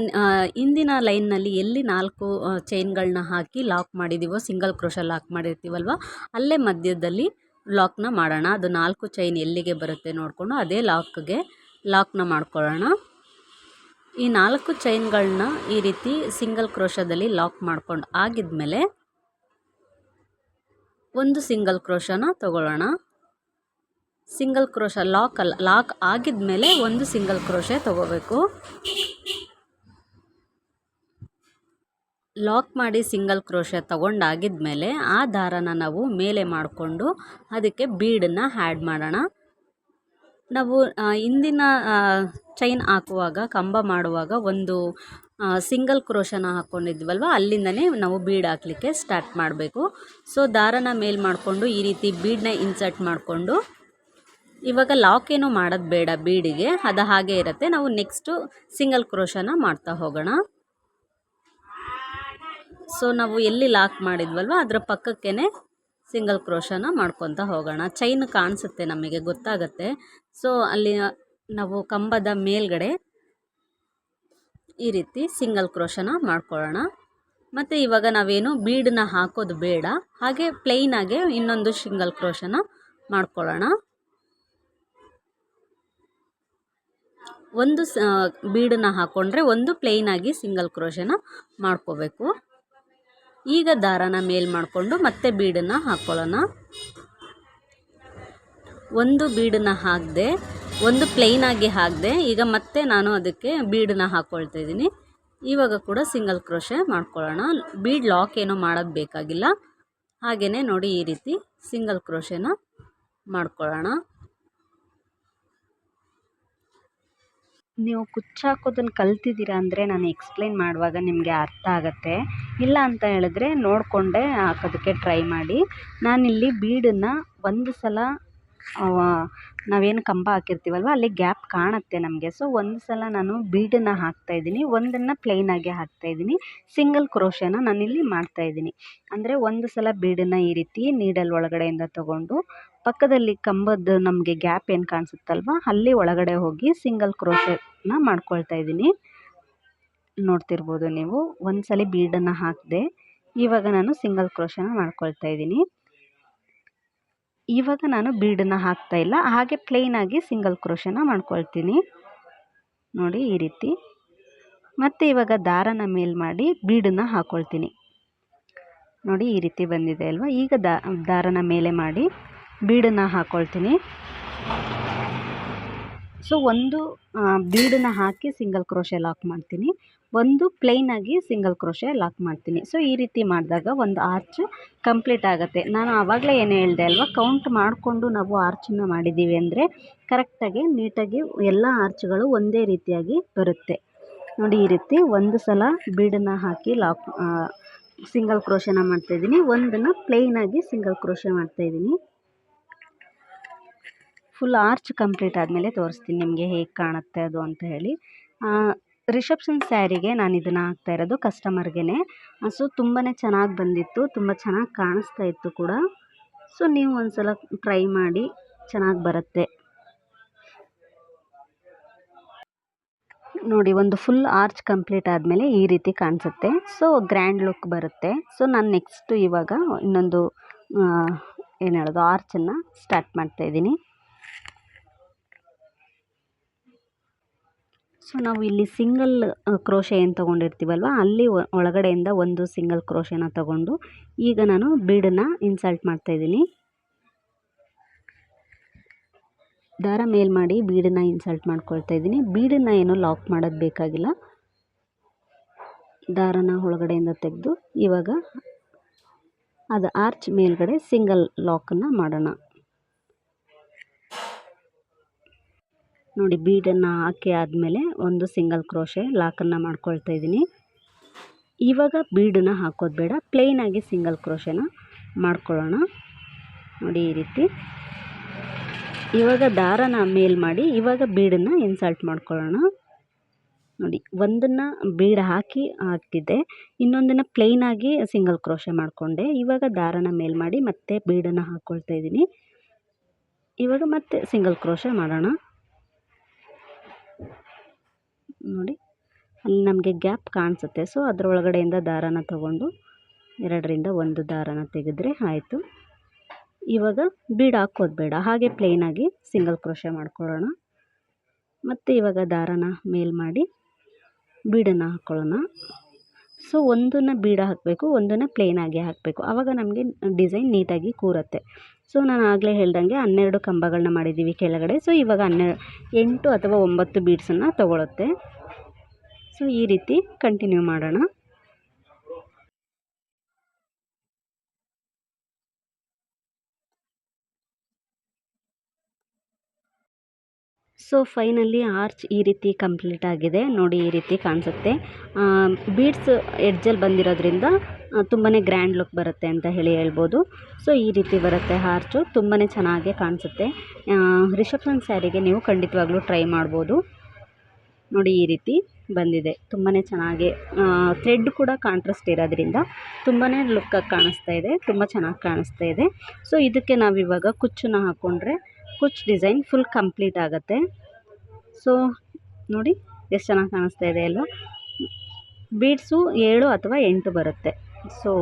ಹಿಂದಿನ ಲೈನ್ನಲ್ಲಿ ಎಲ್ಲಿ 4 ಚೈನ್ಗಳನ್ನ ಹಾಕಿ ಲಾಕ್ ಮಾಡಿದ್ದೀವೋ, ಸಿಂಗಲ್ ಕ್ರೋಶ ಲಾಕ್ ಮಾಡಿರ್ತೀವಲ್ವ ಅಲ್ಲೇ ಮಧ್ಯದಲ್ಲಿ ಲಾಕ್ನ ಮಾಡೋಣ. ಅದು 4 ಚೈನ್ ಎಲ್ಲಿಗೆ ಬರುತ್ತೆ ನೋಡಿಕೊಂಡು ಅದೇ ಲಾಕ್ನ ಮಾಡ್ಕೊಳ್ಳೋಣ. ಈ 4 ಚೈನ್ಗಳನ್ನ ಈ ರೀತಿ ಸಿಂಗಲ್ ಕ್ರೋಶದಲ್ಲಿ ಲಾಕ್ ಮಾಡ್ಕೊಂಡು ಆಗಿದ್ಮೇಲೆ ಒಂದು ಸಿಂಗಲ್ ಕ್ರೋಶನ ತಗೊಳ್ಳೋಣ. ಸಿಂಗಲ್ ಕ್ರೋಶ ಲಾಕ್ ಆಗಿದ್ಮೇಲೆ ಒಂದು ಸಿಂಗಲ್ ಕ್ರೋಶೆ ತಗೋಬೇಕು. ಲಾಕ್ ಮಾಡಿ ಸಿಂಗಲ್ ಕ್ರೋಶೆ ತಗೊಂಡಾಗಿದ್ಮೇಲೆ ಆ ದಾರನ ನಾವು ಮೇಲೆ ಮಾಡಿಕೊಂಡು ಅದಕ್ಕೆ ಬೀಡನ್ನು ಆ್ಯಡ್ ಮಾಡೋಣ. ನಾವು ಹಿಂದಿನ ಚೈನ್ ಹಾಕುವಾಗ, ಕಂಬ ಮಾಡುವಾಗ ಒಂದು ಸಿಂಗಲ್ ಕ್ರೋಶನ ಹಾಕ್ಕೊಂಡಿದ್ವಲ್ವ ಅಲ್ಲಿಂದನೇ ನಾವು ಬೀಡ್ ಹಾಕಲಿಕ್ಕೆ ಸ್ಟಾರ್ಟ್ ಮಾಡಬೇಕು. ಸೊ ದಾರನ ಮೇಲೆ ಮಾಡಿಕೊಂಡು ಈ ರೀತಿ ಬೀಡನ್ನ ಇನ್ಸರ್ಟ್ ಮಾಡಿಕೊಂಡು ಇವಾಗ ಲಾಕ್ ಏನು ಮಾಡೋದು ಬೇಡ, ಬೀಡಿಗೆ ಅದು ಹಾಗೆ ಇರುತ್ತೆ. ನಾವು ನೆಕ್ಸ್ಟು ಸಿಂಗಲ್ ಕ್ರೋಶನ ಮಾಡ್ತಾ ಹೋಗೋಣ. ಸೊ ನಾವು ಎಲ್ಲಿ ಲಾಕ್ ಮಾಡಿದ್ವಲ್ವ ಅದರ ಪಕ್ಕಕ್ಕೇ ಸಿಂಗಲ್ ಕ್ರೋಶನ ಮಾಡ್ಕೊತ ಹೋಗೋಣ. ಚೈನ್ ಕಾಣಿಸುತ್ತೆ ನಮಗೆ, ಗೊತ್ತಾಗುತ್ತೆ. ಸೊ ಅಲ್ಲಿ ನಾವು ಕಂಬದ ಮೇಲ್ಗಡೆ ಈ ರೀತಿ ಸಿಂಗಲ್ ಕ್ರೋಶನ ಮಾಡ್ಕೊಳ್ಳೋಣ. ಮತ್ತು ಇವಾಗ ನಾವೇನು ಬೀಡನ್ನ ಹಾಕೋದು ಬೇಡ, ಹಾಗೆ ಪ್ಲೈನಾಗೆ ಇನ್ನೊಂದು ಸಿಂಗಲ್ ಕ್ರೋಶನ ಮಾಡ್ಕೊಳ್ಳೋಣ. ಒಂದು ಬೀಡನ್ನ ಹಾಕ್ಕೊಂಡ್ರೆ ಒಂದು ಪ್ಲೈನಾಗಿ ಸಿಂಗಲ್ ಕ್ರೋಶನ ಮಾಡ್ಕೋಬೇಕು. ಈಗ ದಾರನ ಮೇಲ್ ಮಾಡಿಕೊಂಡು ಮತ್ತೆ ಬೀಡನ್ನು ಹಾಕ್ಕೊಳ್ಳೋಣ. ಒಂದು ಬೀಡನ್ನ ಹಾಕಿದೆ, ಒಂದು ಪ್ಲೈನಾಗಿ ಹಾಕಿದೆ. ಈಗ ಮತ್ತೆ ನಾನು ಅದಕ್ಕೆ ಬೀಡನ್ನ ಹಾಕ್ಕೊಳ್ತಾ ಇದ್ದೀನಿ. ಇವಾಗ ಕೂಡ ಸಿಂಗಲ್ ಕ್ರೋಶೆ ಮಾಡ್ಕೊಳ್ಳೋಣ. ಬೀಡ್ ಲಾಕ್ ಏನೋ ಮಾಡೋದು ಬೇಕಾಗಿಲ್ಲ. ಹಾಗೆಯೇ ನೋಡಿ ಈ ರೀತಿ ಸಿಂಗಲ್ ಕ್ರೋಶೆನ ಮಾಡ್ಕೊಳ್ಳೋಣ. ನೀವು ಕುಚ್ಚಾಕೋದನ್ನು ಕಲ್ತಿದ್ದೀರಾ ಅಂದರೆ ನಾನು ಎಕ್ಸ್ಪ್ಲೈನ್ ಮಾಡುವಾಗ ನಿಮಗೆ ಅರ್ಥ ಆಗುತ್ತೆ. ಇಲ್ಲ ಅಂತ ಹೇಳಿದ್ರೆ ನೋಡಿಕೊಂಡೇ ಹಾಕೋದಕ್ಕೆ ಟ್ರೈ ಮಾಡಿ. ನಾನಿಲ್ಲಿ ಬೀಡನ್ನು ಒಂದು ಸಲ ನಾವೇನು ಕಂಬ ಹಾಕಿರ್ತೀವಲ್ವ ಅಲ್ಲಿ ಗ್ಯಾಪ್ ಕಾಣುತ್ತೆ ನಮಗೆ. ಸೊ ಒಂದು ಸಲ ನಾನು ಬೀಡನ್ನು ಹಾಕ್ತಾಯಿದ್ದೀನಿ, ಒಂದನ್ನು ಪ್ಲೈನಾಗಿ ಹಾಕ್ತಾಯಿದ್ದೀನಿ. ಸಿಂಗಲ್ ಕ್ರೋಶನ ನಾನಿಲ್ಲಿ ಮಾಡ್ತಾಯಿದ್ದೀನಿ. ಅಂದರೆ ಒಂದು ಸಲ ಬೀಡನ್ನು ಈ ರೀತಿ ನೀಡಲ್ ಒಳಗಡೆಯಿಂದ ತೊಗೊಂಡು ಪಕ್ಕದಲ್ಲಿ ಕಂಬದ ನಮಗೆ ಗ್ಯಾಪ್ ಏನು ಕಾಣಿಸುತ್ತಲ್ವ ಅಲ್ಲಿ ಒಳಗಡೆ ಹೋಗಿ ಸಿಂಗಲ್ ಕ್ರೋಶನ ಮಾಡ್ಕೊಳ್ತಾ ಇದ್ದೀನಿ. ನೋಡ್ತಿರ್ಬೋದು ನೀವು. ಒಂದು ಸಲ ಬೀಡನ್ನು ಹಾಕಿದೆ, ಇವಾಗ ನಾನು ಸಿಂಗಲ್ ಕ್ರೋಶನ ಮಾಡ್ಕೊಳ್ತಾ ಇದ್ದೀನಿ. ಇವಾಗ ನಾನು ಬೀಡನ್ನು ಹಾಕ್ತಾ ಇಲ್ಲ, ಹಾಗೆ ಪ್ಲೈನಾಗಿ ಸಿಂಗಲ್ ಕ್ರೋಶನ ಮಾಡ್ಕೊಳ್ತೀನಿ ನೋಡಿ ಈ ರೀತಿ. ಮತ್ತು ಇವಾಗ ದಾರನ ಮೇಲ್ ಮಾಡಿ ಬೀಡನ್ನು ಹಾಕ್ಕೊಳ್ತೀನಿ ನೋಡಿ ಈ ರೀತಿ ಬಂದಿದೆ ಅಲ್ವಾ. ಈಗ ದಾರನ ಮೇಲೆ ಮಾಡಿ ಬೀಡನ್ನು ಹಾಕ್ಕೊಳ್ತೀನಿ. ಸೊ ಒಂದು ಬೀಡನ್ನು ಹಾಕಿ ಸಿಂಗಲ್ ಕ್ರೋಶೆ ಲಾಕ್ ಮಾಡ್ತೀನಿ, ಒಂದು ಪ್ಲೈನಾಗಿ ಸಿಂಗಲ್ ಕ್ರೋಶೆ ಲಾಕ್ ಮಾಡ್ತೀನಿ. ಸೊ ಈ ರೀತಿ ಮಾಡಿದಾಗ ಒಂದು ಆರ್ಚ್ ಕಂಪ್ಲೀಟ್ ಆಗುತ್ತೆ. ನಾನು ಆವಾಗಲೇ ಏನು ಹೇಳಿದೆ ಅಲ್ವಾ, ಕೌಂಟ್ ಮಾಡಿಕೊಂಡು ನಾವು ಆರ್ಚನ್ನು ಮಾಡಿದ್ದೀವಿ ಅಂದರೆ ಕರೆಕ್ಟಾಗಿ ನೀಟಾಗಿ ಎಲ್ಲ ಆರ್ಚ್ಗಳು ಒಂದೇ ರೀತಿಯಾಗಿ ಬರುತ್ತೆ ನೋಡಿ. ಈ ರೀತಿ ಒಂದು ಸಲ ಬೀಡನ್ನು ಹಾಕಿ ಲಾಕ್ ಸಿಂಗಲ್ ಕ್ರೋಶನ ಮಾಡ್ತಾಯಿದ್ದೀನಿ, ಒಂದನ್ನು ಪ್ಲೈನಾಗಿ ಸಿಂಗಲ್ ಕ್ರೋಶೆ ಮಾಡ್ತಾಯಿದ್ದೀನಿ. ಫುಲ್ ಆರ್ಚ್ ಕಂಪ್ಲೀಟ್ ಆದಮೇಲೆ ತೋರಿಸ್ತೀನಿ ನಿಮಗೆ ಹೇಗೆ ಕಾಣುತ್ತೆ ಅದು ಅಂತ ಹೇಳಿ. ರಿಸೆಪ್ಷನ್ ಸ್ಯಾರಿಗೆ ನಾನು ಇದನ್ನು ಹಾಕ್ತಾ ಇರೋದು ಕಸ್ಟಮರ್ಗೆ. ಸೊ ತುಂಬಾ ಚೆನ್ನಾಗಿ ಬಂದಿತ್ತು, ತುಂಬ ಚೆನ್ನಾಗಿ ಕಾಣಿಸ್ತಾ ಇತ್ತು ಕೂಡ. ಸೊ ನೀವು ಒಂದು ಸಲ ಟ್ರೈ ಮಾಡಿ, ಚೆನ್ನಾಗಿ ಬರುತ್ತೆ ನೋಡಿ. ಒಂದು ಫುಲ್ ಆರ್ಚ್ ಕಂಪ್ಲೀಟ್ ಆದಮೇಲೆ ಈ ರೀತಿ ಕಾಣಿಸುತ್ತೆ. ಸೊ ಗ್ರ್ಯಾಂಡ್ ಲುಕ್ ಬರುತ್ತೆ. ಸೊ ನಾನು ನೆಕ್ಸ್ಟು ಇವಾಗ ಇನ್ನೊಂದು ಏನು ಹೇಳೋದು ಆರ್ಚನ್ನು ಸ್ಟಾರ್ಟ್ ಮಾಡ್ತಾಯಿದ್ದೀನಿ. ಸೊ ನಾವು ಇಲ್ಲಿ ಸಿಂಗಲ್ ಕ್ರೋಶೆ ಏನು ತೊಗೊಂಡಿರ್ತೀವಲ್ವ ಅಲ್ಲಿ ಒಳಗಡೆಯಿಂದ ಒಂದು ಸಿಂಗಲ್ ಕ್ರೋಶೆನ ತಗೊಂಡು ಈಗ ನಾನು ಬೀಡನ್ನು ಇನ್ಸರ್ಟ್ ಮಾಡ್ತಾಯಿದ್ದೀನಿ. ದಾರ ಮೇಲ್ ಮಾಡಿ ಬೀಡನ್ನು ಇನ್ಸರ್ಟ್ ಮಾಡ್ಕೊಳ್ತಾ ಇದ್ದೀನಿ. ಬೀಡನ್ನು ಏನು ಲಾಕ್ ಮಾಡೋದು ಬೇಕಾಗಿಲ್ಲ, ದಾರನ ಒಳಗಡೆಯಿಂದ ತೆಗೆದು ಇವಾಗ ಅದು ಆರ್ಚ್ ಮೇಲ್ಗಡೆ ಸಿಂಗಲ್ ಲಾಕನ್ನು ಮಾಡೋಣ ನೋಡಿ. ಬೀಡನ್ನು ಹಾಕಿ ಆದಮೇಲೆ ಒಂದು ಸಿಂಗಲ್ ಕ್ರೋಶೆ ಲಾಕನ್ನು ಮಾಡ್ಕೊಳ್ತಾ ಇದ್ದೀನಿ. ಇವಾಗ ಬೀಡನ್ನು ಹಾಕೋದು ಬೇಡ, ಪ್ಲೈನಾಗಿ ಸಿಂಗಲ್ ಕ್ರೋಶೆನ ಮಾಡ್ಕೊಳ್ಳೋಣ ನೋಡಿ ಈ ರೀತಿ. ಇವಾಗ ದಾರನ ಮೇಲ್ ಮಾಡಿ ಇವಾಗ ಬೀಡನ್ನು ಇನ್ಸರ್ಟ್ ಮಾಡ್ಕೊಳ್ಳೋಣ ನೋಡಿ. ಒಂದನ್ನು ಬೀಡ್ ಹಾಕಿದ್ದೆ, ಇನ್ನೊಂದನ್ನು ಪ್ಲೈನಾಗಿ ಸಿಂಗಲ್ ಕ್ರೋಶೆ ಮಾಡಿಕೊಂಡೆ. ಇವಾಗ ದಾರನ ಮೇಲ್ ಮಾಡಿ ಮತ್ತೆ ಬೀಡನ್ನು ಹಾಕ್ಕೊಳ್ತಾ ಇದ್ದೀನಿ. ಇವಾಗ ಮತ್ತೆ ಸಿಂಗಲ್ ಕ್ರೋಶೆ ಮಾಡೋಣ ನೋಡಿ. ಅಲ್ಲಿ ನಮಗೆ ಗ್ಯಾಪ್ ಕಾಣಿಸುತ್ತೆ. ಸೊ ಅದರೊಳಗಡೆಯಿಂದ ದಾರನ ತಗೊಂಡು ಎರಡರಿಂದ ಒಂದು ದಾರನ ತೆಗೆದ್ರೆ ಆಯಿತು. ಇವಾಗ ಬೀಡ್ ಹಾಕೋದು ಬೇಡ, ಹಾಗೆ ಪ್ಲೈನಾಗಿ ಸಿಂಗಲ್ ಕ್ರೋಶೆ ಮಾಡ್ಕೊಳ್ಳೋಣ. ಮತ್ತು ಇವಾಗ ದಾರನ ಮೇಲ್ ಮಾಡಿ ಬೀಡನ್ನು ಹಾಕ್ಕೊಳ್ಳೋಣ. ಸೊ ಒಂದನ್ನು ಬೀಡ ಹಾಕಬೇಕು, ಒಂದನ್ನು ಪ್ಲೈನಾಗಿ ಹಾಕಬೇಕು, ಆವಾಗ ನಮಗೆ ಡಿಸೈನ್ ನೀಟಾಗಿ ಕೂರುತ್ತೆ. ಸೊ ನಾನು ಆಗಲೇ ಹೇಳ್ದಂಗೆ 12 ಕಂಬಗಳನ್ನ ಮಾಡಿದ್ದೀವಿ ಕೆಳಗಡೆ. ಸೊ ಇವಾಗ 8 ಅಥವಾ 9 ಬೀಡ್ಸನ್ನು ತಗೊಳುತ್ತೆ. ಸೊ ಈ ರೀತಿ ಕಂಟಿನ್ಯೂ ಮಾಡೋಣ. ಸೊ ಫೈನಲಿ ಆರ್ಚ್ ಈ ರೀತಿ ಕಂಪ್ಲೀಟ್ ಆಗಿದೆ ನೋಡಿ. ಈ ರೀತಿ ಕಾಣಿಸುತ್ತೆ. ಬೀಡ್ಸ್ ಎಡ್ಜಲ್ಲಿ ಬಂದಿರೋದ್ರಿಂದ ತುಂಬಾ ಗ್ರ್ಯಾಂಡ್ ಲುಕ್ ಬರುತ್ತೆ ಅಂತ ಹೇಳ್ಬೋದು. ಸೊ ಈ ರೀತಿ ಬರುತ್ತೆ ಆರ್ಚು, ತುಂಬಾ ಚೆನ್ನಾಗಿ ಕಾಣಿಸುತ್ತೆ. ರಿಸೆಪ್ಷನ್ ಸ್ಯಾರಿಗೆ ನೀವು ಖಂಡಿತವಾಗ್ಲೂ ಟ್ರೈ ಮಾಡ್ಬೋದು ನೋಡಿ ಈ ರೀತಿ. ಬಂದಿದೆ. ತುಂಬಾ ಚೆನ್ನಾಗಿ ಥ್ರೆಡ್ ಕೂಡ ಕಾಂಟ್ರಾಸ್ಟ್ ಇರೋದ್ರಿಂದ ತುಂಬಾ ಲುಕ್ಕಾಗಿ ಕಾಣಿಸ್ತಾ ಇದೆ, ತುಂಬ ಚೆನ್ನಾಗಿ ಕಾಣಿಸ್ತಾ ಇದೆ. ಸೊ ಇದಕ್ಕೆ ನಾವಿವಾಗ ಕುಚ್ಚನ್ನ ಹಾಕ್ಕೊಂಡ್ರೆ ಕುಚ್ಚು ಡಿಸೈನ್ ಫುಲ್ ಕಂಪ್ಲೀಟ್ ಆಗುತ್ತೆ. ಸೊ ನೋಡಿ ಎಷ್ಟು ಚೆನ್ನಾಗಿ ಕಾಣಿಸ್ತಾ ಇದೆ ಅಲ್ವಾ. ಬೀಡ್ಸು 7 ಅಥವಾ 8 ಬರುತ್ತೆ. ಸೊ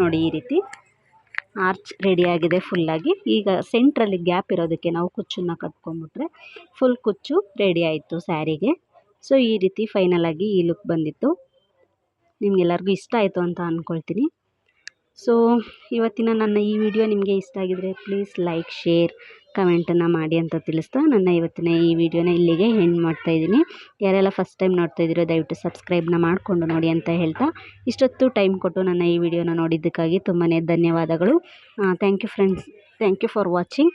ನೋಡಿ ಈ ರೀತಿ ಆರ್ಚ್ ರೆಡಿಯಾಗಿದೆ ಫುಲ್ಲಾಗಿ. ಈಗ ಸೆಂಟ್ರಲ್ಲಿ ಗ್ಯಾಪ್ ಇರೋದಕ್ಕೆ ನಾವು ಕುಚ್ಚನ್ನು ಕಟ್ಕೊಂಡ್ಬಿಟ್ರೆ ಫುಲ್ ಕುಚ್ಚು ರೆಡಿ ಆಯಿತು ಸ್ಯಾರಿಗೆ. ಸೊ ಈ ರೀತಿ ಫೈನಲಾಗಿ ಈ ಲುಕ್ ಬಂದಿತ್ತು. ನಿಮಗೆಲ್ಲರಿಗೂ ಇಷ್ಟ ಆಯಿತು ಅಂತ ಅಂದ್ಕೊಳ್ತೀನಿ. ಸೊ ಇವತ್ತಿನ ನನ್ನ ಈ ವಿಡಿಯೋ ನಿಮಗೆ ಇಷ್ಟ ಆಗಿದರೆ ಪ್ಲೀಸ್ ಲೈಕ್, ಶೇರ್, ಕಮೆಂಟನ್ನು ಮಾಡಿ ಅಂತ ತಿಳಿಸ್ತಾ ನನ್ನ ಇವತ್ತಿನ ಈ ವಿಡಿಯೋನ ಇಲ್ಲಿಗೆ ಎಂಡ್ ಮಾಡ್ತಾಯಿದ್ದೀನಿ. ಯಾರೆಲ್ಲ ಫಸ್ಟ್ ಟೈಮ್ ನೋಡ್ತಾ ಇದ್ದೀರೋ ದಯವಿಟ್ಟು ಸಬ್ಸ್ಕ್ರೈಬ್ನ ಮಾಡಿಕೊಂಡು ನೋಡಿ ಅಂತ ಹೇಳ್ತಾ, ಇಷ್ಟೊತ್ತು ಟೈಮ್ ಕೊಟ್ಟು ನನ್ನ ಈ ವಿಡಿಯೋನ ನೋಡಿದ್ದಕ್ಕಾಗಿ ತುಂಬಾ ಧನ್ಯವಾದಗಳು. Thank you friends, thank you for watching.